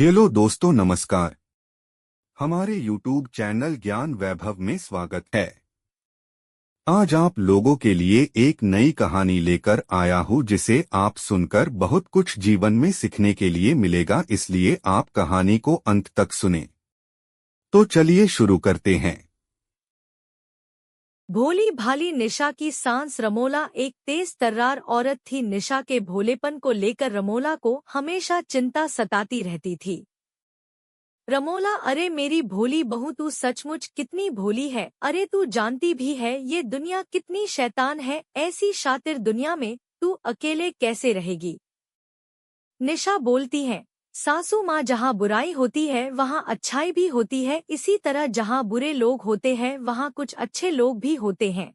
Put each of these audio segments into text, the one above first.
Hello दोस्तों, नमस्कार। हमारे YouTube चैनल ज्ञान वैभव में स्वागत है। आज आप लोगों के लिए एक नई कहानी लेकर आया हूँ जिसे आप सुनकर बहुत कुछ जीवन में सीखने के लिए मिलेगा, इसलिए आप कहानी को अंत तक सुनें। तो चलिए शुरू करते हैं। भोली भाली निशा की सांस रमोला एक तेज तर्रार औरत थी। निशा के भोलेपन को लेकर रमोला को हमेशा चिंता सताती रहती थी। रमोला, अरे मेरी भोली बहू, तू सचमुच कितनी भोली है। अरे तू जानती भी है ये दुनिया कितनी शैतान है। ऐसी शातिर दुनिया में तू अकेले कैसे रहेगी। निशा बोलती है, सासू माँ, जहाँ बुराई होती है वहाँ अच्छाई भी होती है। इसी तरह जहाँ बुरे लोग होते हैं वहाँ कुछ अच्छे लोग भी होते हैं।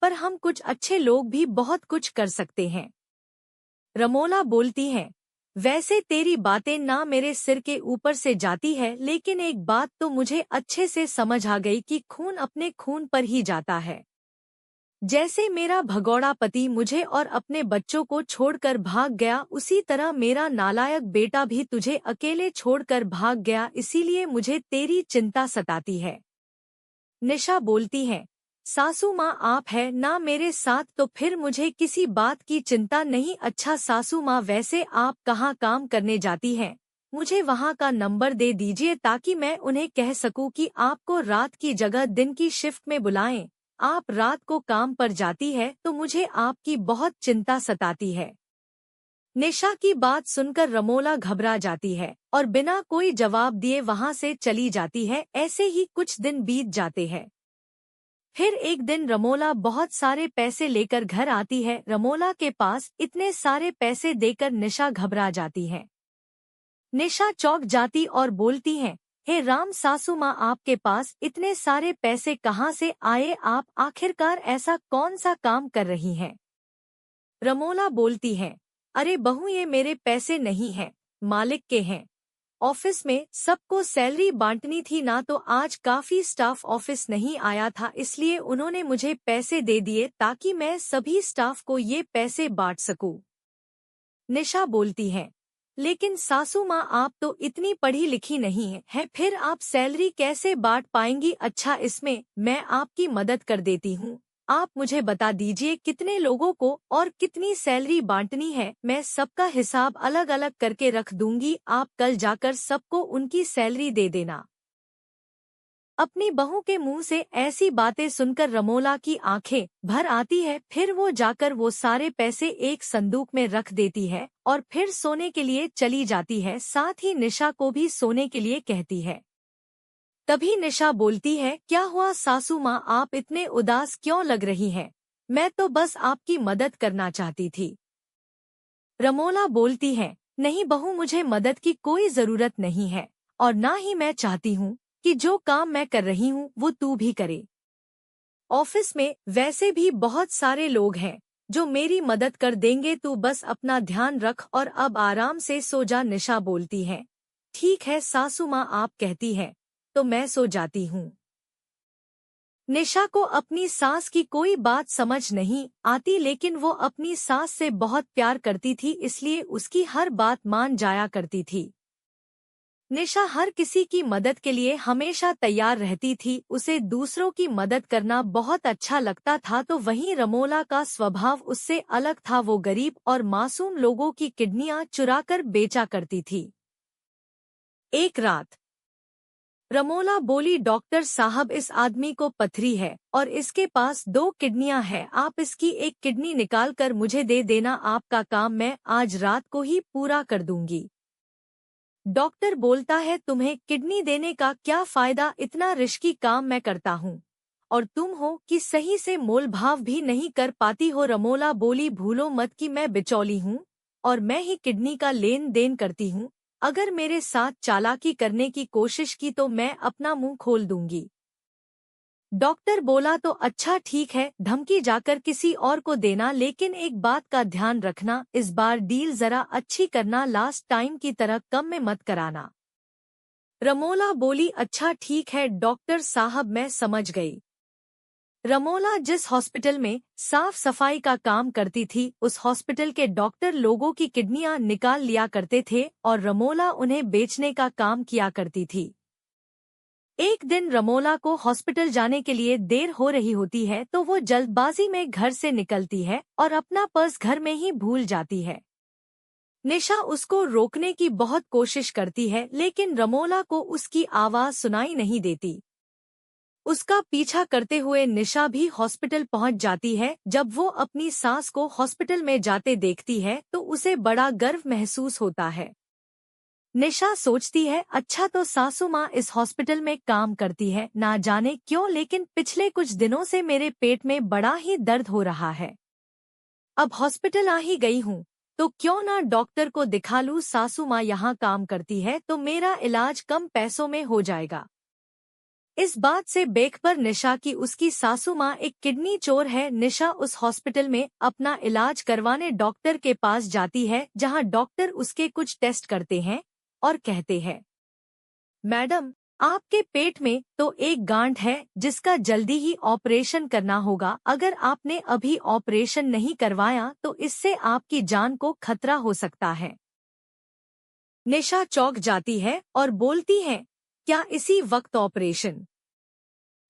पर हम कुछ अच्छे लोग भी बहुत कुछ कर सकते हैं। रमोला बोलती है, वैसे तेरी बातें ना मेरे सिर के ऊपर से जाती है, लेकिन एक बात तो मुझे अच्छे से समझ आ गई कि खून अपने खून पर ही जाता है। जैसे मेरा भगौड़ा पति मुझे और अपने बच्चों को छोड़कर भाग गया, उसी तरह मेरा नालायक बेटा भी तुझे अकेले छोड़कर भाग गया। इसीलिए मुझे तेरी चिंता सताती है। निशा बोलती है, सासू माँ आप है ना मेरे साथ, तो फिर मुझे किसी बात की चिंता नहीं। अच्छा सासू माँ, वैसे आप कहाँ काम करने जाती हैं? मुझे वहाँ का नंबर दे दीजिए ताकि मैं उन्हें कह सकूँ कि आपको रात की जगह दिन की शिफ्ट में बुलाएं। आप रात को काम पर जाती है तो मुझे आपकी बहुत चिंता सताती है। निशा की बात सुनकर रमोला घबरा जाती है और बिना कोई जवाब दिए वहाँ से चली जाती है। ऐसे ही कुछ दिन बीत जाते हैं। फिर एक दिन रमोला बहुत सारे पैसे लेकर घर आती है। रमोला के पास इतने सारे पैसे देकर निशा घबरा जाती है। निशा चौंक जाती और बोलती है, हे राम, सासू माँ आपके पास इतने सारे पैसे कहाँ से आए? आप आखिरकार ऐसा कौन सा काम कर रही हैं? रमोला बोलती है, अरे बहू, ये मेरे पैसे नहीं हैं, मालिक के हैं। ऑफिस में सबको सैलरी बांटनी थी ना, तो आज काफी स्टाफ ऑफिस नहीं आया था, इसलिए उन्होंने मुझे पैसे दे दिए ताकि मैं सभी स्टाफ को ये पैसे बांट सकूं। निशा बोलती है, लेकिन सासू माँ आप तो इतनी पढ़ी लिखी नहीं है, फिर आप सैलरी कैसे बांट पाएंगी? अच्छा, इसमें मैं आपकी मदद कर देती हूँ। आप मुझे बता दीजिए कितने लोगों को और कितनी सैलरी बांटनी है, मैं सबका हिसाब अलग अलग करके रख दूंगी। आप कल जाकर सबको उनकी सैलरी दे देना। अपनी बहू के मुंह से ऐसी बातें सुनकर रमोला की आंखें भर आती है। फिर वो जाकर वो सारे पैसे एक संदूक में रख देती है और फिर सोने के लिए चली जाती है। साथ ही निशा को भी सोने के लिए कहती है। तभी निशा बोलती है, क्या हुआ सासू माँ, आप इतने उदास क्यों लग रही हैं? मैं तो बस आपकी मदद करना चाहती थी। रमोला बोलती है, नहीं बहू, मुझे मदद की कोई जरूरत नहीं है और ना ही मैं चाहती हूँ कि जो काम मैं कर रही हूँ वो तू भी करे। ऑफिस में वैसे भी बहुत सारे लोग हैं जो मेरी मदद कर देंगे, तू बस अपना ध्यान रख और अब आराम से सो जा। निशा बोलती है, ठीक है सासू माँ, आप कहती हैं तो मैं सो जाती हूँ। निशा को अपनी सास की कोई बात समझ नहीं आती, लेकिन वो अपनी सास से बहुत प्यार करती थी, इसलिए उसकी हर बात मान जाया करती थी। निशा हर किसी की मदद के लिए हमेशा तैयार रहती थी। उसे दूसरों की मदद करना बहुत अच्छा लगता था। तो वहीं रमोला का स्वभाव उससे अलग था। वो गरीब और मासूम लोगों की किडनियां चुराकर बेचा करती थी। एक रात रमोला बोली, डॉक्टर साहब, इस आदमी को पथरी है और इसके पास 2 किडनियां हैं। आप इसकी एक किडनी निकाल कर मुझे दे देना, आपका काम मैं आज रात को ही पूरा कर दूंगी। डॉक्टर बोलता है, तुम्हें किडनी देने का क्या फायदा, इतना रिस्की काम मैं करता हूँ और तुम हो कि सही से मोल भाव भी नहीं कर पाती हो। रमोला बोली, भूलो मत कि मैं बिचौली हूँ और मैं ही किडनी का लेन देन करती हूँ। अगर मेरे साथ चालाकी करने की कोशिश की तो मैं अपना मुंह खोल दूंगी। डॉक्टर बोला, तो अच्छा ठीक है, धमकी जाकर किसी और को देना, लेकिन एक बात का ध्यान रखना, इस बार डील जरा अच्छी करना, लास्ट टाइम की तरह कम में मत कराना। रमोला बोली, अच्छा ठीक है डॉक्टर साहब, मैं समझ गई। रमोला जिस हॉस्पिटल में साफ सफाई का काम करती थी, उस हॉस्पिटल के डॉक्टर लोगों की किडनियां निकाल लिया करते थे और रमोला उन्हें बेचने का काम किया करती थी। एक दिन रमोला को हॉस्पिटल जाने के लिए देर हो रही होती है तो वो जल्दबाजी में घर से निकलती है और अपना पर्स घर में ही भूल जाती है। निशा उसको रोकने की बहुत कोशिश करती है, लेकिन रमोला को उसकी आवाज सुनाई नहीं देती। उसका पीछा करते हुए निशा भी हॉस्पिटल पहुंच जाती है। जब वो अपनी सास को हॉस्पिटल में जाते देखती है तो उसे बड़ा गर्व महसूस होता है। निशा सोचती है, अच्छा तो सासू माँ इस हॉस्पिटल में काम करती है, ना जाने क्यों लेकिन पिछले कुछ दिनों से मेरे पेट में बड़ा ही दर्द हो रहा है। अब हॉस्पिटल आ ही गई हूँ तो क्यों ना डॉक्टर को दिखा लूँ। सासू माँ यहाँ काम करती है तो मेरा इलाज कम पैसों में हो जाएगा। इस बात से बेखबर निशा की उसकी सासू माँ एक किडनी चोर है। निशा उस हॉस्पिटल में अपना इलाज करवाने डॉक्टर के पास जाती है, जहाँ डॉक्टर उसके कुछ टेस्ट करते हैं और कहते हैं, मैडम आपके पेट में तो एक गांठ है जिसका जल्दी ही ऑपरेशन करना होगा। अगर आपने अभी ऑपरेशन नहीं करवाया तो इससे आपकी जान को खतरा हो सकता है। निशा चौंक जाती है और बोलती है, क्या इसी वक्त ऑपरेशन?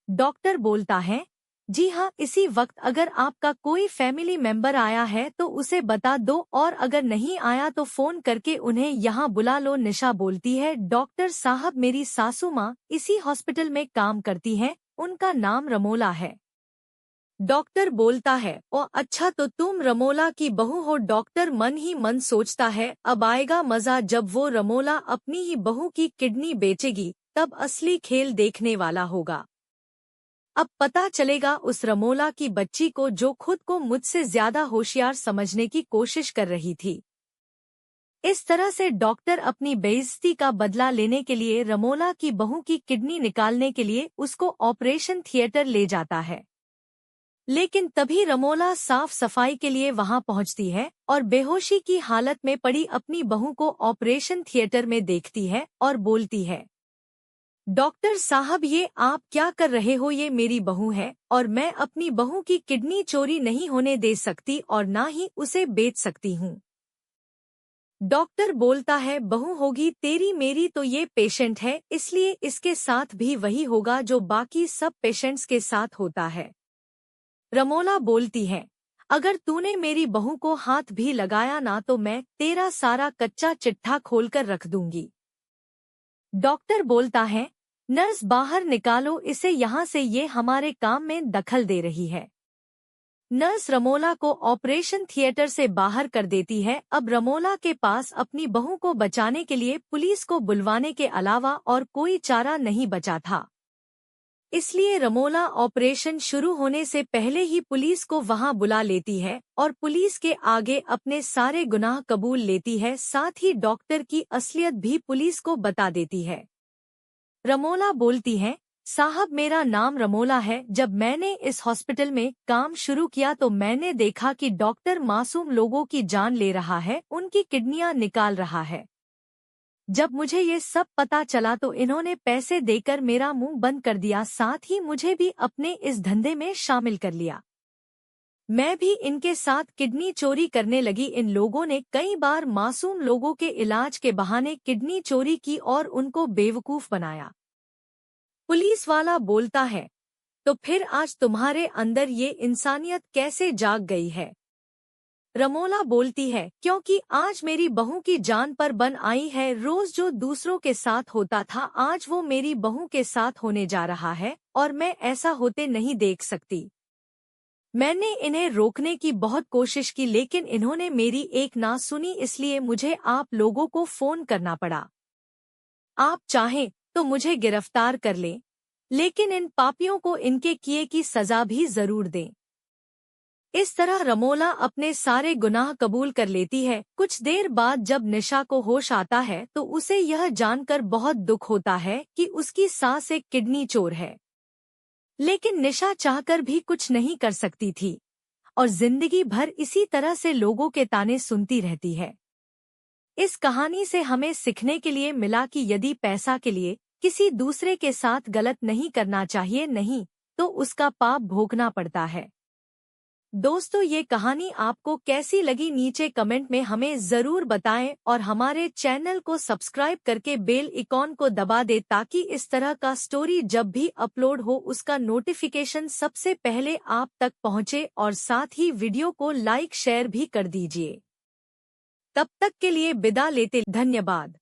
डॉक्टर बोलता है, जी हाँ इसी वक्त। अगर आपका कोई फैमिली मेंबर आया है तो उसे बता दो और अगर नहीं आया तो फोन करके उन्हें यहाँ बुला लो। निशा बोलती है, डॉक्टर साहब मेरी सासू माँ इसी हॉस्पिटल में काम करती हैं, उनका नाम रमोला है। डॉक्टर बोलता है, ओ अच्छा तो तुम रमोला की बहू हो। डॉक्टर मन ही मन सोचता है, अब आएगा मजा जब वो रमोला अपनी ही बहू की किडनी बेचेगी, तब असली खेल देखने वाला होगा। अब पता चलेगा उस रमोला की बच्ची को जो खुद को मुझसे ज्यादा होशियार समझने की कोशिश कर रही थी। इस तरह से डॉक्टर अपनी बेइज्जती का बदला लेने के लिए रमोला की बहू की किडनी निकालने के लिए उसको ऑपरेशन थिएटर ले जाता है। लेकिन तभी रमोला साफ सफाई के लिए वहां पहुंचती है और बेहोशी की हालत में पड़ी अपनी बहू को ऑपरेशन थिएटर में देखती है और बोलती है, डॉक्टर साहब ये आप क्या कर रहे हो? ये मेरी बहू है और मैं अपनी बहू की किडनी चोरी नहीं होने दे सकती और ना ही उसे बेच सकती हूँ। डॉक्टर बोलता है, बहू होगी तेरी मेरी तो ये पेशेंट है, इसलिए इसके साथ भी वही होगा जो बाकी सब पेशेंट्स के साथ होता है। रमोला बोलती है, अगर तूने मेरी बहू को हाथ भी लगाया ना तो मैं तेरा सारा कच्चा चिट्ठा खोलकर रख दूंगी। डॉक्टर बोलता है, नर्स बाहर निकालो इसे यहाँ से, ये हमारे काम में दखल दे रही है। नर्स रमोला को ऑपरेशन थिएटर से बाहर कर देती है। अब रमोला के पास अपनी बहू को बचाने के लिए पुलिस को बुलवाने के अलावा और कोई चारा नहीं बचा था। इसलिए रमोला ऑपरेशन शुरू होने से पहले ही पुलिस को वहां बुला लेती है और पुलिस के आगे अपने सारे गुनाह कबूल लेती है। साथ ही डॉक्टर की असलियत भी पुलिस को बता देती है। रमोला बोलती है, साहब मेरा नाम रमोला है। जब मैंने इस हॉस्पिटल में काम शुरू किया तो मैंने देखा कि डॉक्टर मासूम लोगों की जान ले रहा है, उनकी किडनियां निकाल रहा है। जब मुझे ये सब पता चला तो इन्होंने पैसे देकर मेरा मुंह बंद कर दिया, साथ ही मुझे भी अपने इस धंधे में शामिल कर लिया। मैं भी इनके साथ किडनी चोरी करने लगी। इन लोगों ने कई बार मासूम लोगों के इलाज के बहाने किडनी चोरी की और उनको बेवकूफ बनाया। पुलिस वाला बोलता है, तो फिर आज तुम्हारे अंदर ये इंसानियत कैसे जाग गई है? रमोला बोलती है, क्योंकि आज मेरी बहू की जान पर बन आई है। रोज जो दूसरों के साथ होता था आज वो मेरी बहू के साथ होने जा रहा है और मैं ऐसा होते नहीं देख सकती। मैंने इन्हें रोकने की बहुत कोशिश की लेकिन इन्होंने मेरी एक ना सुनी, इसलिए मुझे आप लोगों को फोन करना पड़ा। आप चाहें तो मुझे गिरफ्तार कर लें, लेकिन इन पापियों को इनके किए की सजा भी जरूर दें। इस तरह रमोला अपने सारे गुनाह कबूल कर लेती है। कुछ देर बाद जब निशा को होश आता है तो उसे यह जानकर बहुत दुख होता है कि उसकी सास एक किडनी चोर है। लेकिन निशा चाहकर भी कुछ नहीं कर सकती थी और जिंदगी भर इसी तरह से लोगों के ताने सुनती रहती है। इस कहानी से हमें सीखने के लिए मिला कि यदि पैसा के लिए किसी दूसरे के साथ गलत नहीं करना चाहिए, नहीं तो उसका पाप भोगना पड़ता है। दोस्तों, ये कहानी आपको कैसी लगी नीचे कमेंट में हमें जरूर बताएं और हमारे चैनल को सब्सक्राइब करके बेल आइकॉन को दबा दें ताकि इस तरह का स्टोरी जब भी अपलोड हो उसका नोटिफिकेशन सबसे पहले आप तक पहुंचे और साथ ही वीडियो को लाइक शेयर भी कर दीजिए। तब तक के लिए विदा लेते, धन्यवाद।